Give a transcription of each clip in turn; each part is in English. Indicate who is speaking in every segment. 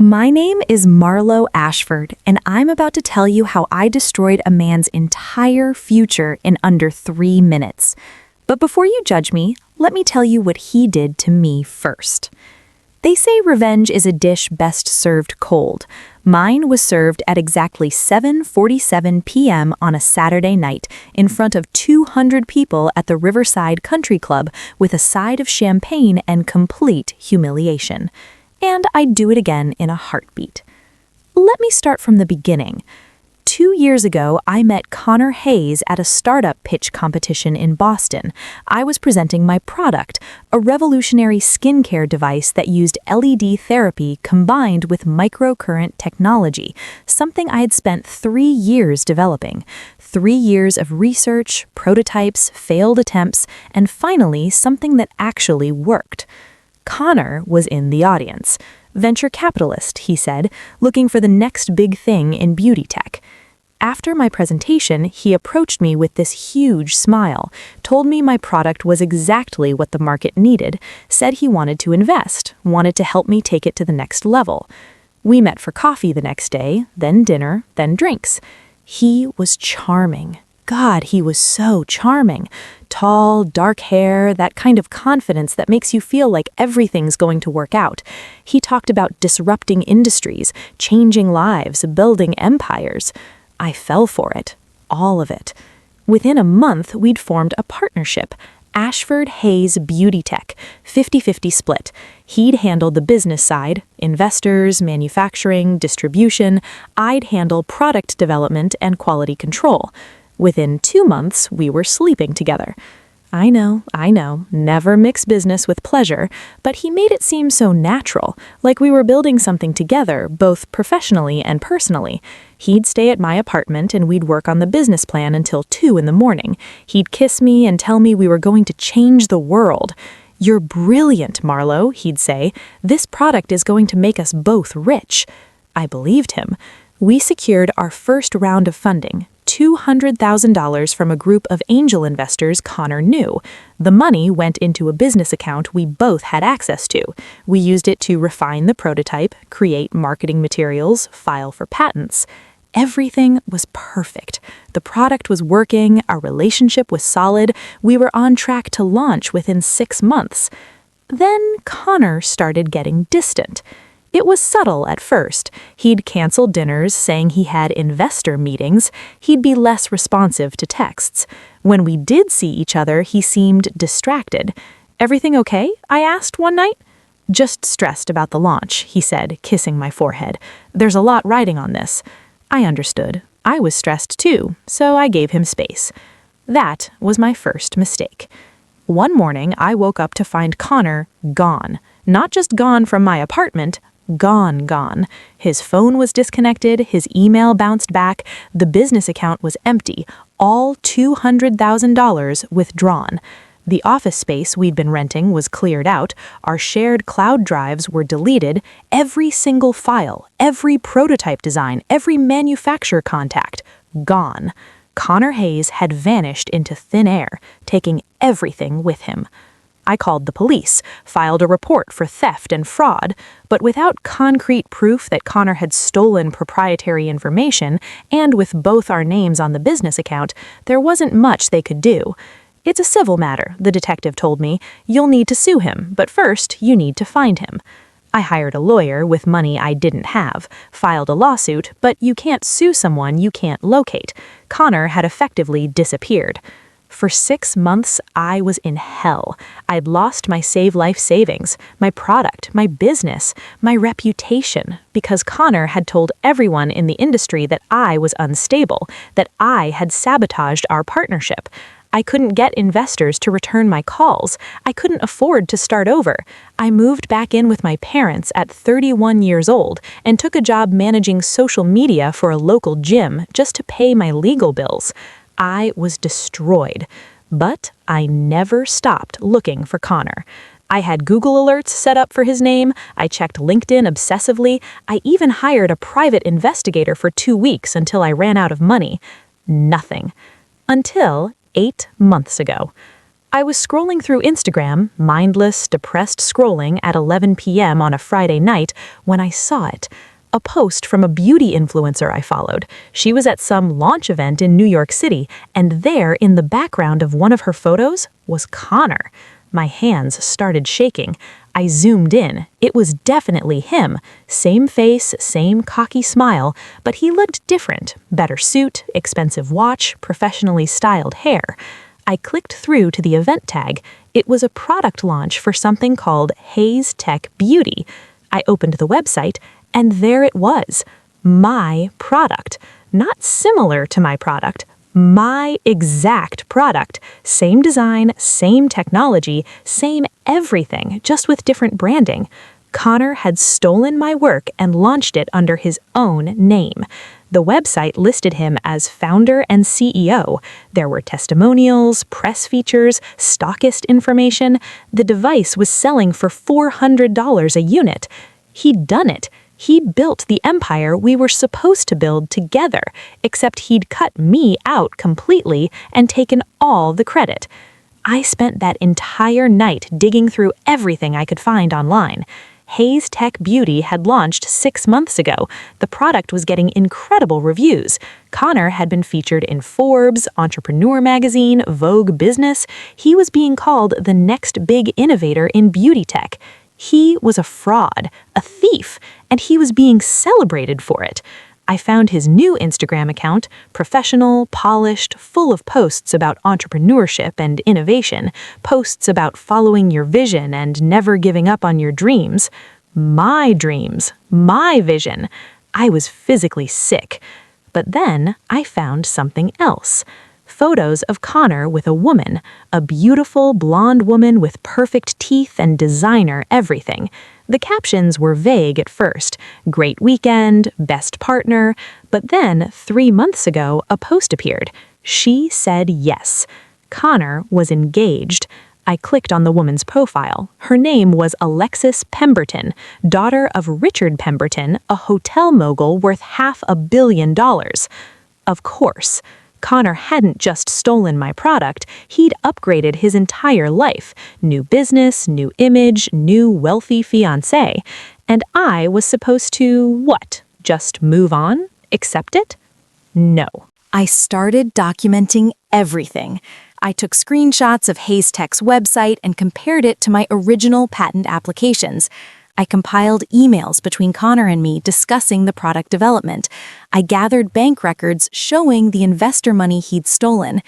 Speaker 1: My name is Marlo Ashford, and I'm about to tell you how I destroyed a man's entire future in under 3 minutes. But before you judge me, let me tell you what he did to me first. They say revenge is a dish best served cold. Mine was served at exactly 7:47 p.m. on a Saturday night in front of 200 people at the Riverside Country Club with a side of champagne and complete humiliation. And I'd do it again in a heartbeat. Let me start from the beginning. 2 years ago, I met Connor Hayes at a startup pitch competition in Boston. I was presenting my product, a revolutionary skincare device that used LED therapy combined with microcurrent technology, something I had spent 3 years developing. 3 years of research, prototypes, failed attempts, and finally something that actually worked. Connor was in the audience. Venture capitalist, he said, looking for the next big thing in beauty tech. After my presentation, he approached me with this huge smile, told me my product was exactly what the market needed, said he wanted to invest, wanted to help me take it to the next level. We met for coffee the next day, then dinner, then drinks. He was charming. God, he was so charming. Tall, dark hair, that kind of confidence that makes you feel like everything's going to work out. He talked about disrupting industries, changing lives, building empires. I fell for it. All of it. Within a month, we'd formed a partnership. Ashford Hayes Beauty Tech, 50-50 split. He'd handle the business side, investors, manufacturing, distribution. I'd handle product development and quality control. Within 2 months, we were sleeping together. I know, never mix business with pleasure, but he made it seem so natural, like we were building something together, both professionally and personally. He'd stay at my apartment and we'd work on the business plan until 2 in the morning. He'd kiss me and tell me we were going to change the world. "You're brilliant, Marlo," he'd say. "This product is going to make us both rich." I believed him. We secured our first round of funding. $200,000 from a group of angel investors Connor knew. The money went into a business account we both had access to. We used it to refine the prototype, create marketing materials, file for patents. Everything was perfect. The product was working, our relationship was solid, we were on track to launch within 6 months. Then Connor started getting distant. It was subtle at first. He'd cancel dinners saying he had investor meetings. He'd be less responsive to texts. When we did see each other, he seemed distracted. "Everything okay?" I asked one night. "Just stressed about the launch," he said, kissing my forehead. "There's a lot riding on this." I understood. I was stressed too, so I gave him space. That was my first mistake. One morning, I woke up to find Connor gone. Not just gone from my apartment, gone. His phone was disconnected, his email bounced back, the business account was empty, all $200,000 withdrawn. The office space we'd been renting was cleared out, our shared cloud drives were deleted, every single file, every prototype design, every manufacturer contact, gone. Connor Hayes had vanished into thin air, taking everything with him. I called the police, filed a report for theft and fraud, but without concrete proof that Connor had stolen proprietary information, and with both our names on the business account, there wasn't much they could do. "It's a civil matter," the detective told me. "You'll need to sue him, but first you need to find him." I hired a lawyer with money I didn't have, filed a lawsuit, but you can't sue someone you can't locate. Connor had effectively disappeared. For 6 months, I was in hell. I'd lost my Save Life savings, my product, my business, my reputation, because Connor had told everyone in the industry that I was unstable, that I had sabotaged our partnership. I couldn't get investors to return my calls. I couldn't afford to start over. I moved back in with my parents at 31 years old and took a job managing social media for a local gym just to pay my legal bills. I was destroyed, but I never stopped looking for Connor. I had Google alerts set up for his name, I checked LinkedIn obsessively, I even hired a private investigator for 2 weeks until I ran out of money. Nothing. Until 8 months ago. I was scrolling through Instagram, mindless, depressed scrolling at 11 p.m. on a Friday night when I saw it. A post from a beauty influencer I followed. She was at some launch event in New York City, and there, in the background of one of her photos, was Connor. My hands started shaking. I zoomed in. It was definitely him. Same face, same cocky smile, but he looked different. Better suit, expensive watch, professionally styled hair. I clicked through to the event tag. It was a product launch for something called Haze Tech Beauty. I opened the website, and there it was. My product. Not similar to my product. My exact product. Same design, same technology, same everything, just with different branding. Connor had stolen my work and launched it under his own name. The website listed him as founder and CEO. There were testimonials, press features, stockist information. The device was selling for $400 a unit. He'd done it. He built the empire we were supposed to build together, except he'd cut me out completely and taken all the credit. I spent that entire night digging through everything I could find online. Haze Tech Beauty had launched 6 months ago. The product was getting incredible reviews. Connor had been featured in Forbes, Entrepreneur Magazine, Vogue Business. He was being called the next big innovator in beauty tech. He was a fraud, a thief, and he was being celebrated for it. I found his new Instagram account, professional, polished, full of posts about entrepreneurship and innovation, posts about following your vision and never giving up on your dreams. My dreams, my vision. I was physically sick. But then I found something else. Photos of Connor with a woman, a beautiful blonde woman with perfect teeth and designer everything. The captions were vague at first. Great weekend, best partner. But then, 3 months ago, a post appeared. She said yes. Connor was engaged. I clicked on the woman's profile. Her name was Alexis Pemberton, daughter of Richard Pemberton, a hotel mogul worth $500 million. Of course. Connor hadn't just stolen my product, he'd upgraded his entire life. New business, new image, new wealthy fiancé. And I was supposed to, what? Just move on? Accept it? No. I started documenting everything. I took screenshots of Haze Tech's website and compared it to my original patent applications. I compiled emails between Connor and me discussing the product development. I gathered bank records showing the investor money he'd stolen.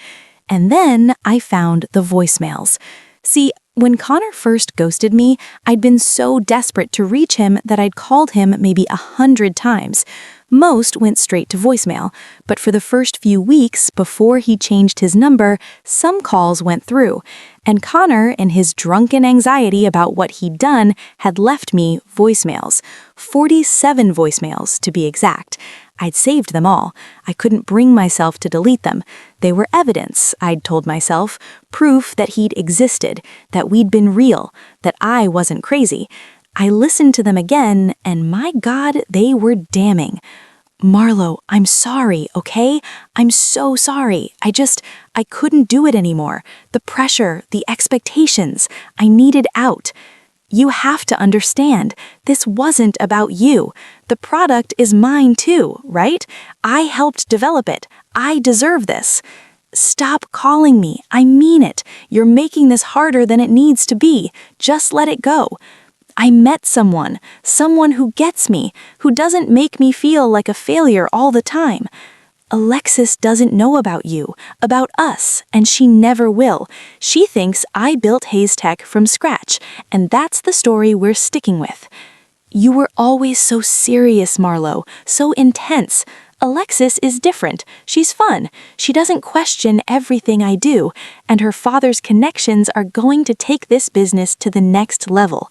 Speaker 1: And then I found the voicemails. See, when Connor first ghosted me, I'd been so desperate to reach him that I'd called him maybe 100 times. Most went straight to voicemail, but for the first few weeks before he changed his number, some calls went through. And Connor, in his drunken anxiety about what he'd done, had left me voicemails. 47 voicemails, to be exact. I'd saved them all. I couldn't bring myself to delete them. They were evidence, I'd told myself, proof that he'd existed, that we'd been real, that I wasn't crazy. I listened to them again, and my God, they were damning. Marlo, I'm sorry, okay? I'm so sorry. I couldn't do it anymore. The pressure, the expectations, I needed out. You have to understand, this wasn't about you. The product is mine too, right? I helped develop it. I deserve this. Stop calling me. I mean it. You're making this harder than it needs to be. Just let it go. I met someone who gets me, who doesn't make me feel like a failure all the time. Alexis doesn't know about you, about us, and she never will. She thinks I built Haze Tech from scratch, and that's the story we're sticking with. You were always so serious, Marlo, so intense. Alexis is different. She's fun. She doesn't question everything I do, and her father's connections are going to take this business to the next level.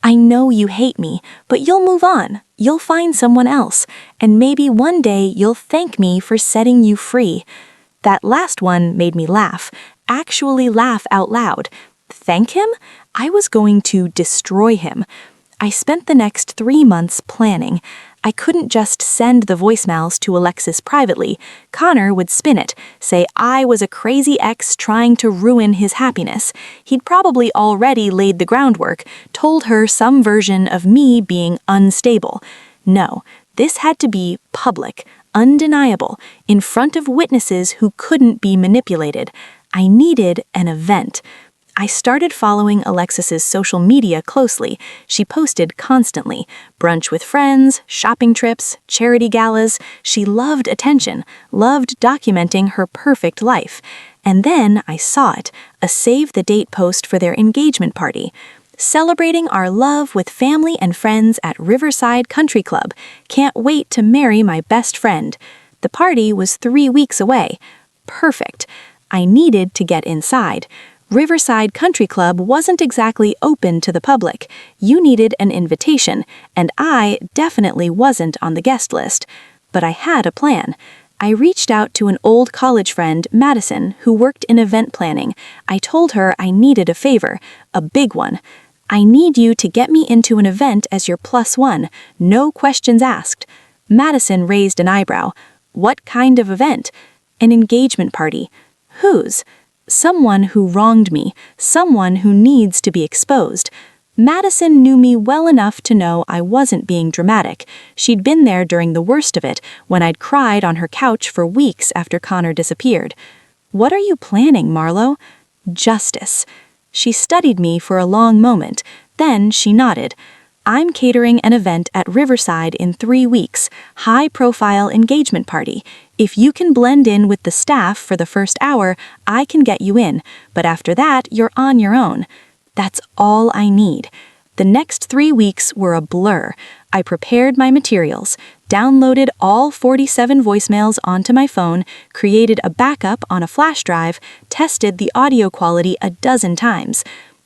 Speaker 1: I know you hate me, but you'll move on. You'll find someone else, and maybe one day you'll thank me for setting you free. That last one made me laugh, actually laugh out loud. Thank him? I was going to destroy him. I spent the next 3 months planning. I couldn't just send the voicemails to Alexis privately. Connor would spin it, say I was a crazy ex trying to ruin his happiness. He'd probably already laid the groundwork, told her some version of me being unstable. No, this had to be public, undeniable, in front of witnesses who couldn't be manipulated. I needed an event. I started following Alexis's social media closely. She posted constantly. Brunch with friends, shopping trips, charity galas. She loved attention, loved documenting her perfect life. And then I saw it, a save-the-date post for their engagement party. Celebrating our love with family and friends at Riverside Country Club. Can't wait to marry my best friend. The party was 3 weeks away. Perfect. I needed to get inside. Riverside Country Club wasn't exactly open to the public. You needed an invitation, and I definitely wasn't on the guest list. But I had a plan. I reached out to an old college friend, Madison, who worked in event planning. I told her I needed a favor, a big one. I need you to get me into an event as your +1, no questions asked. Madison raised an eyebrow. What kind of event? An engagement party. Whose? Someone who wronged me, someone who needs to be exposed. Madison knew me well enough to know I wasn't being dramatic. She'd been there during the worst of it, when I'd cried on her couch for weeks after Connor disappeared. What are you planning, Marlo? Justice. She studied me for a long moment. Then she nodded. I'm catering an event at Riverside in 3 weeks, high-profile engagement party. If you can blend in with the staff for the first hour, I can get you in, but after that, you're on your own. That's all I need. The next 3 weeks were a blur. I prepared my materials, downloaded all 47 voicemails onto my phone, created a backup on a flash drive, tested the audio quality a dozen times.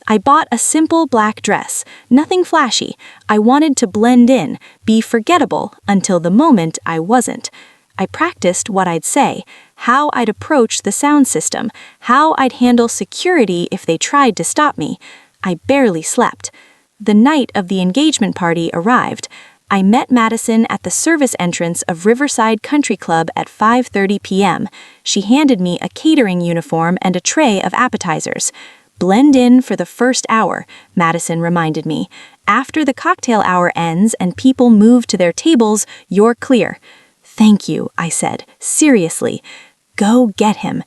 Speaker 1: I bought a simple black dress, nothing flashy. I wanted to blend in, be forgettable until the moment I wasn't. I practiced what I'd say, how I'd approach the sound system, how I'd handle security if they tried to stop me. I barely slept. The night of the engagement party arrived. I met Madison at the service entrance of Riverside Country Club at 5:30 p.m. She handed me a catering uniform and a tray of appetizers. Blend in for the first hour, Madison reminded me. After the cocktail hour ends and people move to their tables, you're clear. Thank you, I said, seriously. Go get him.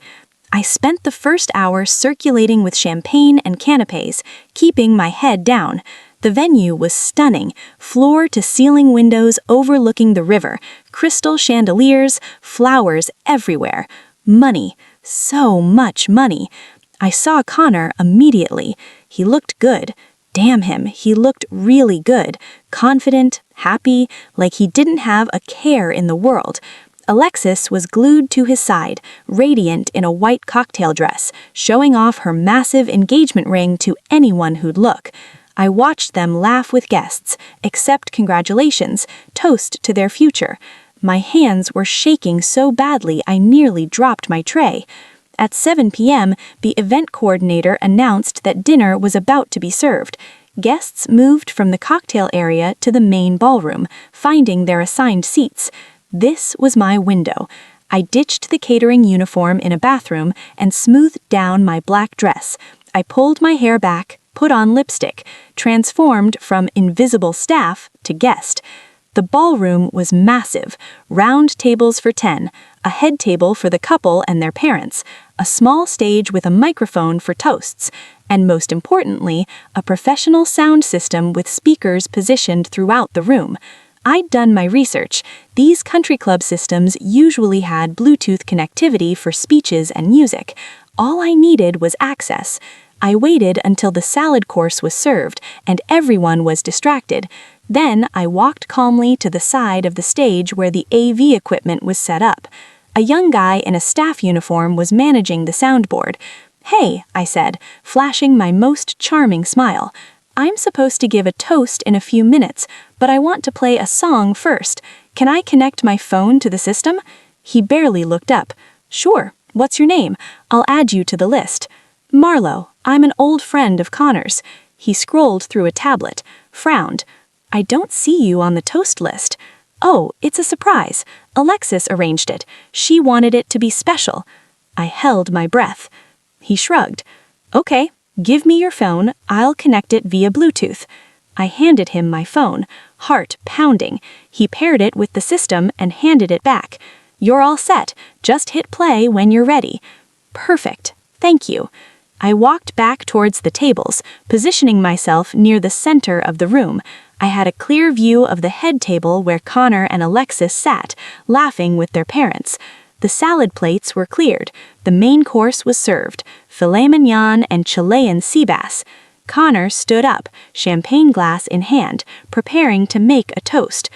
Speaker 1: I spent the first hour circulating with champagne and canapes, keeping my head down. The venue was stunning, floor-to-ceiling windows overlooking the river, crystal chandeliers, flowers everywhere. Money, so much money. I saw Connor immediately. He looked good. Damn him, he looked really good. Confident, happy, like he didn't have a care in the world. Alexis was glued to his side, radiant in a white cocktail dress, showing off her massive engagement ring to anyone who'd look. I watched them laugh with guests, accept congratulations, toast to their future. My hands were shaking so badly I nearly dropped my tray. At 7 p.m., the event coordinator announced that dinner was about to be served. Guests moved from the cocktail area to the main ballroom, finding their assigned seats. This was my window. I ditched the catering uniform in a bathroom and smoothed down my black dress. I pulled my hair back, put on lipstick, transformed from invisible staff to guest. The ballroom was massive, round tables for 10, a head table for the couple and their parents, a small stage with a microphone for toasts, and most importantly, a professional sound system with speakers positioned throughout the room. I'd done my research. These country club systems usually had Bluetooth connectivity for speeches and music. All I needed was access. I waited until the salad course was served and everyone was distracted. Then I walked calmly to the side of the stage where the AV equipment was set up. A young guy in a staff uniform was managing the soundboard. "Hey," I said, flashing my most charming smile. "I'm supposed to give a toast in a few minutes, but I want to play a song first. Can I connect my phone to the system?" He barely looked up. "Sure. What's your name? I'll add you to the list." "Marlo. I'm an old friend of Connor's." He scrolled through a tablet, frowned. "I don't see you on the toast list."
Speaker 2: "Oh, it's a surprise. Alexis arranged it. She wanted it to be special." I held my breath. He shrugged. "Okay, give me your phone. I'll connect it via Bluetooth." I handed him my phone, heart pounding. He paired it with the system and handed it back. "You're all set. Just hit play when you're ready." "Perfect. Thank you." I walked back towards the tables, positioning myself near the center of the room. I had a clear view of the head table where Connor and Alexis sat, laughing with their parents. The salad plates were cleared. The main course was served, filet mignon and Chilean sea bass. Connor stood up, champagne glass in hand, preparing to make a toast.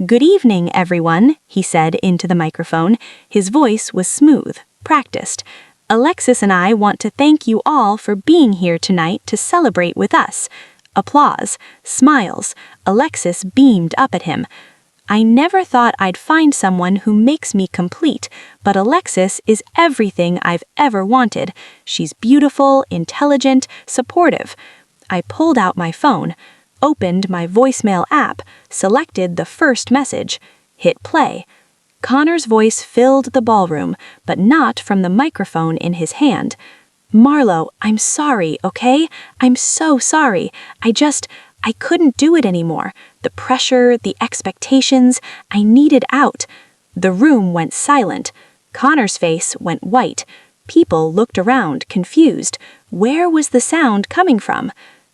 Speaker 2: "Good evening, everyone," he said into the microphone. His voice was smooth, practiced. "Alexis and I want to thank you all for being here tonight to celebrate with us." Applause, smiles. Alexis beamed up at him. "I never thought I'd find someone who makes me complete, but Alexis is everything I've ever wanted. She's beautiful, intelligent, supportive." I pulled out my phone, opened my voicemail app, selected the first message, hit play. Connor's voice filled the ballroom, but not from the microphone in his hand. "Marlo, I'm sorry, okay? I'm so sorry. I couldn't do it anymore. The pressure, the expectations, I needed out." The room went silent. Connor's face went white. People looked around, confused. Where was the sound coming from?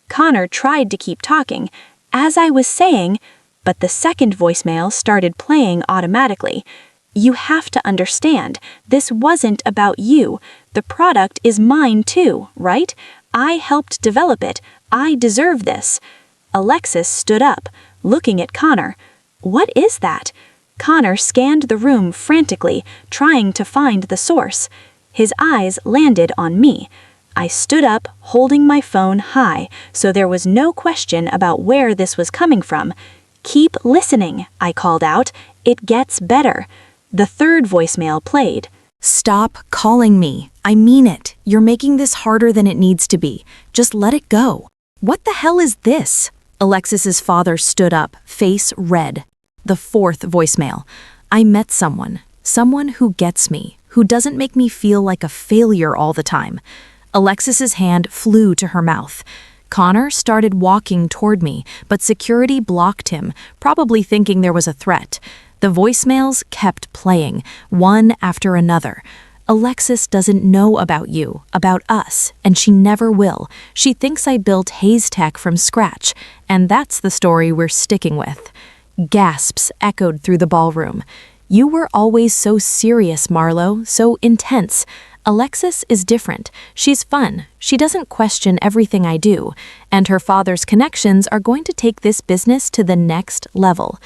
Speaker 2: Connor tried to keep talking. "As I was saying," but the second voicemail started playing automatically. "You have to understand, this wasn't about you. The product is mine too, right? I helped develop it. I deserve this." Alexis stood up, looking at Connor. "What is that?" Connor scanned the room frantically, trying to find the source. His eyes landed on me. I stood up, holding my phone high, so there was no question about where this was coming from. "Keep listening," I called out. "It gets better." The third voicemail played.
Speaker 1: "Stop calling me. I mean it. You're making this harder than it needs to be. Just let it go." "What the hell is this?" Alexis's father stood up, face red. The fourth voicemail. "I met someone who gets me, who doesn't make me feel like a failure all the time." Alexis's hand flew to her mouth. Connor started walking toward me, but security blocked him, probably thinking there was a threat. The voicemails kept playing, one after another. "Alexis doesn't know about you, about us, and she never will. She thinks I built Hayes Tech from scratch, and that's the story we're sticking with." Gasps echoed through the ballroom. "You were always so serious, Marlo, so intense. Alexis is different. She's fun. She doesn't question everything I do, and her father's connections are going to take this business to the next level."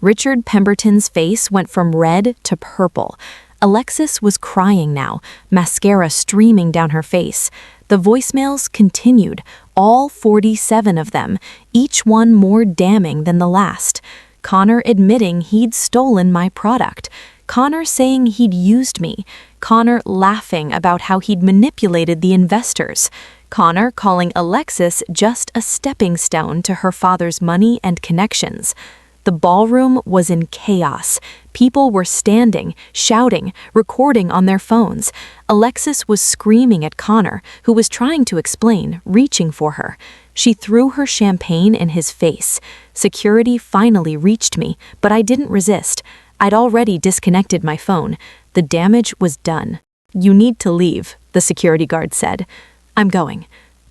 Speaker 1: Richard Pemberton's face went from red to purple. Alexis was crying now, mascara streaming down her face. The voicemails continued, all 47 of them, each one more damning than the last. Connor admitting he'd stolen my product. Connor saying he'd used me. Connor laughing about how he'd manipulated the investors. Connor calling Alexis just a stepping stone to her father's money and connections. The ballroom was in chaos. People were standing, shouting, recording on their phones. Alexis was screaming at Connor, who was trying to explain, reaching for her. She threw her champagne in his face. Security finally reached me, but I didn't resist. I'd already disconnected my phone. The damage was done. "You need to leave," the security guard said. "I'm going."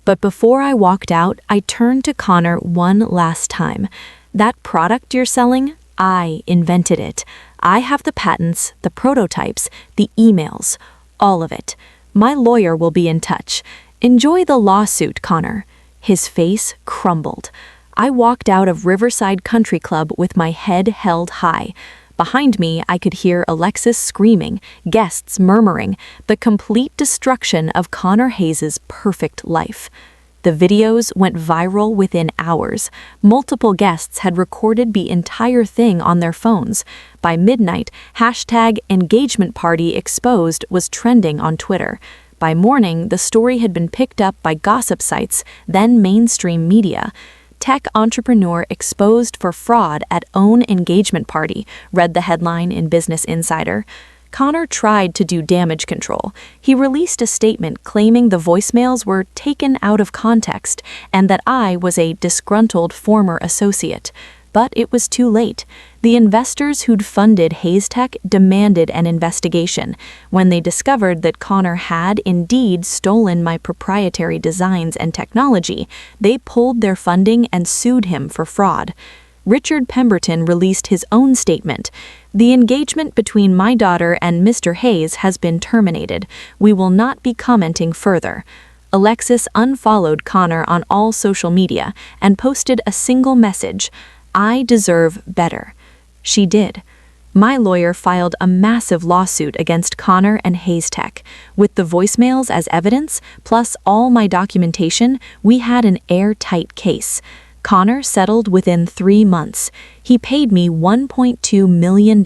Speaker 1: But before I walked out, I turned to Connor one last time. "That product you're selling, I invented it. I have the patents, the prototypes, the emails, all of it. My lawyer will be in touch. Enjoy the lawsuit, Connor." His face crumbled. I walked out of Riverside Country Club with my head held high. Behind me, I could hear Alexis screaming, guests murmuring, the complete destruction of Connor Hayes' perfect life. The videos went viral within hours. Multiple guests had recorded the entire thing on their phones. By midnight, #EngagementPartyExposed was trending on Twitter. By morning, the story had been picked up by gossip sites, then mainstream media. Tech entrepreneur exposed for fraud at own engagement party, read the headline in Business Insider. Connor tried to do damage control. He released a statement claiming the voicemails were taken out of context and that I was a disgruntled former associate. But it was too late. The investors who'd funded Hayes Tech demanded an investigation. When they discovered that Connor had indeed stolen my proprietary designs and technology, they pulled their funding and sued him for fraud. Richard Pemberton released his own statement. The engagement between my daughter and Mr. Hayes has been terminated. We will not be commenting further. Alexis unfollowed Connor on all social media and posted a single message: I deserve better. She did. My lawyer filed a massive lawsuit against Connor and Hayes Tech. With the voicemails as evidence, plus all my documentation, we had an airtight case. Connor settled within 3 months. He paid me $1.2 million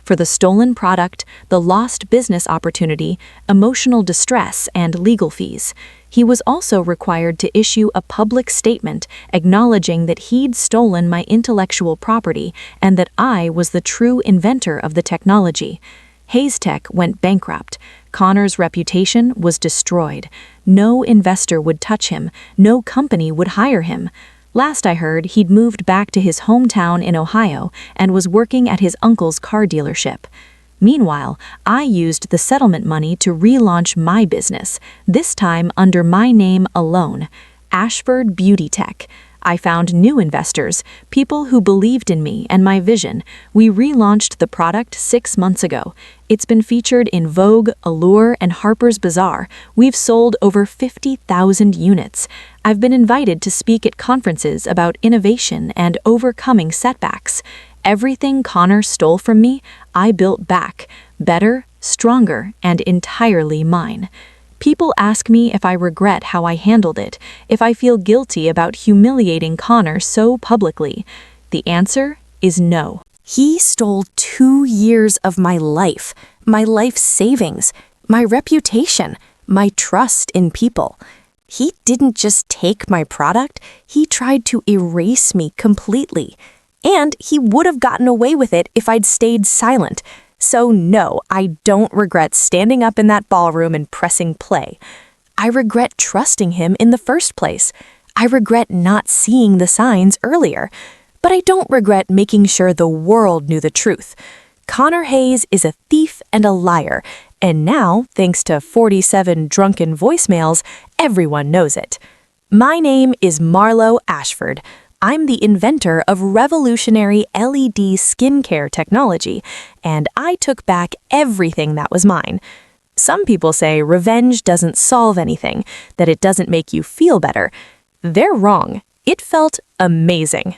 Speaker 1: for the stolen product, the lost business opportunity, emotional distress, and legal fees. He was also required to issue a public statement acknowledging that he'd stolen my intellectual property and that I was the true inventor of the technology. Hayes Tech went bankrupt. Connor's reputation was destroyed. No investor would touch him. No company would hire him. Last I heard, he'd moved back to his hometown in Ohio and was working at his uncle's car dealership. Meanwhile, I used the settlement money to relaunch my business, this time under my name alone, Ashford Beauty Tech. I found new investors, people who believed in me and my vision. We relaunched the product 6 months ago. It's been featured in Vogue, Allure, and Harper's Bazaar. We've sold over 50,000 units. I've been invited to speak at conferences about innovation and overcoming setbacks. Everything Connor stole from me, I built back, better, stronger, and entirely mine. People ask me if I regret how I handled it, if I feel guilty about humiliating Connor so publicly. The answer is no. He stole 2 years of my life savings, my reputation, my trust in people. He didn't just take my product, he tried to erase me completely. And he would have gotten away with it if I'd stayed silent. So no, I don't regret standing up in that ballroom and pressing play. I regret trusting him in the first place. I regret not seeing the signs earlier. But I don't regret making sure the world knew the truth. Connor Hayes is a thief and a liar. And now, thanks to 47 drunken voicemails, everyone knows it. My name is Marlo Ashford. I'm the inventor of revolutionary LED skincare technology, and I took back everything that was mine. Some people say revenge doesn't solve anything, that it doesn't make you feel better. They're wrong. It felt amazing.